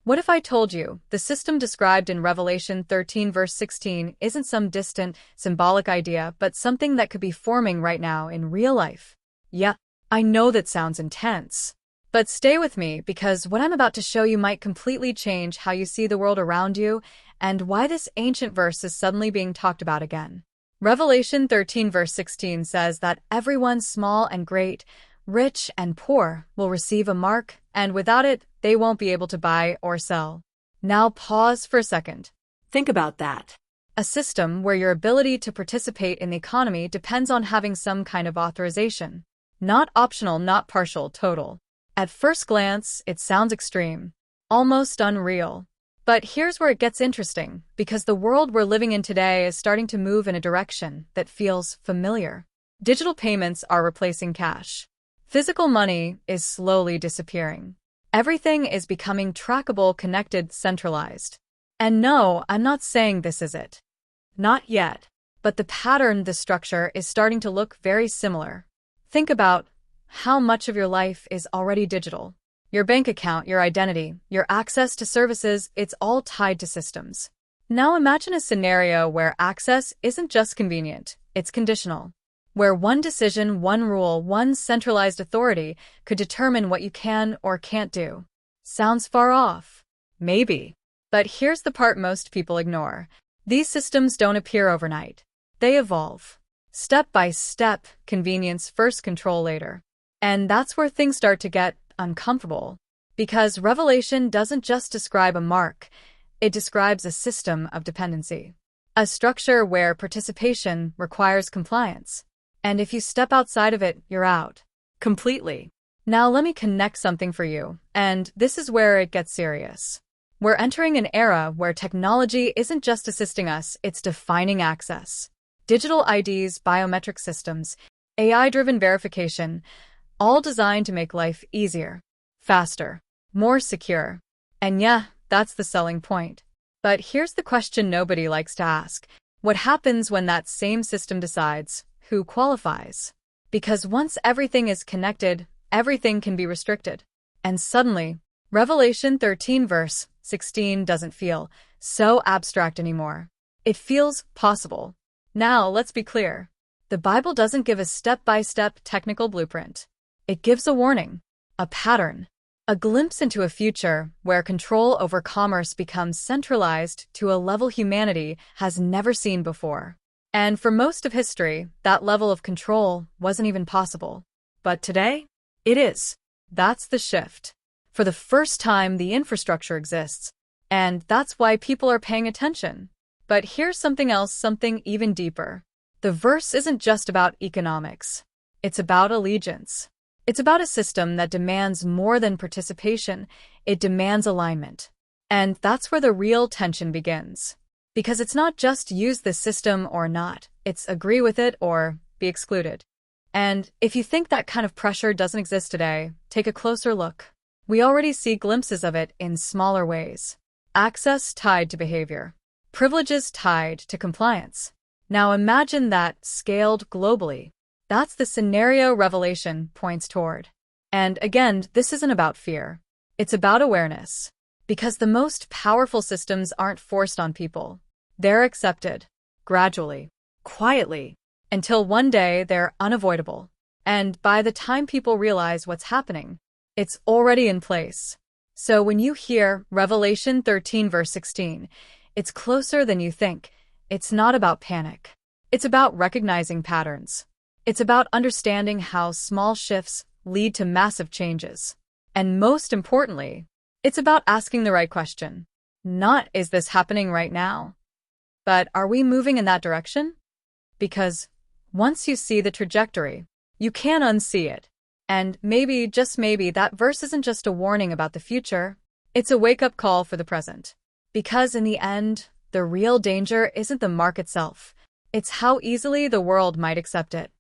What if I told you the system described in Revelation 13 verse 16 isn't some distant, symbolic idea, but something that could be forming right now in real life? Yeah, I know that sounds intense. But stay with me because what I'm about to show you might completely change how you see the world around you and why this ancient verse is suddenly being talked about again. Revelation 13 verse 16 says that everyone small and great, rich and poor will receive a mark, and without it, they won't be able to buy or sell. Now pause for a second. Think about that. A system where your ability to participate in the economy depends on having some kind of authorization. Not optional, not partial, total. At first glance, it sounds extreme, almost unreal. But here's where it gets interesting, because the world we're living in today is starting to move in a direction that feels familiar. Digital payments are replacing cash. Physical money is slowly disappearing. Everything is becoming trackable, connected, centralized. And no, I'm not saying this is it. Not yet. But the pattern, the structure, is starting to look very similar. Think about how much of your life is already digital. Your bank account, your identity, your access to services, it's all tied to systems. Now imagine a scenario where access isn't just convenient, it's conditional. Where one decision, one rule, one centralized authority could determine what you can or can't do. Sounds far off? Maybe. But here's the part most people ignore. These systems don't appear overnight. They evolve. Step by step, convenience first, control later. And that's where things start to get uncomfortable. Because Revelation doesn't just describe a mark, it describes a system of dependency. A structure where participation requires compliance. And if you step outside of it, you're out. Completely. Now let me connect something for you, and this is where it gets serious. We're entering an era where technology isn't just assisting us, it's defining access. Digital IDs, biometric systems, AI-driven verification, all designed to make life easier, faster, more secure. And yeah, that's the selling point. But here's the question nobody likes to ask. What happens when that same system decides who qualifies? Because once everything is connected, everything can be restricted. And suddenly, Revelation 13 verse 16 doesn't feel so abstract anymore. It feels possible. Now, let's be clear. The Bible doesn't give a step-by-step technical blueprint. It gives a warning, a pattern, a glimpse into a future where control over commerce becomes centralized to a level humanity has never seen before. And for most of history, that level of control wasn't even possible. But today, it is. That's the shift. For the first time, the infrastructure exists, and that's why people are paying attention. But here's something else, something even deeper. The verse isn't just about economics. It's about allegiance. It's about a system that demands more than participation. It demands alignment. And that's where the real tension begins. Because it's not just use this system or not, it's agree with it or be excluded. And if you think that kind of pressure doesn't exist today, take a closer look. We already see glimpses of it in smaller ways. Access tied to behavior. Privileges tied to compliance. Now imagine that scaled globally. That's the scenario Revelation points toward. And again, this isn't about fear. It's about awareness. Because the most powerful systems aren't forced on people. They're accepted. Gradually. Quietly. Until one day they're unavoidable. And by the time people realize what's happening, it's already in place. So when you hear Revelation 13 verse 16, it's closer than you think. It's not about panic. It's about recognizing patterns. It's about understanding how small shifts lead to massive changes. And most importantly, it's about asking the right question. Not, is this happening right now? But are we moving in that direction? Because once you see the trajectory, you can't unsee it. And maybe, just maybe, that verse isn't just a warning about the future. It's a wake-up call for the present. Because in the end, the real danger isn't the mark itself. It's how easily the world might accept it.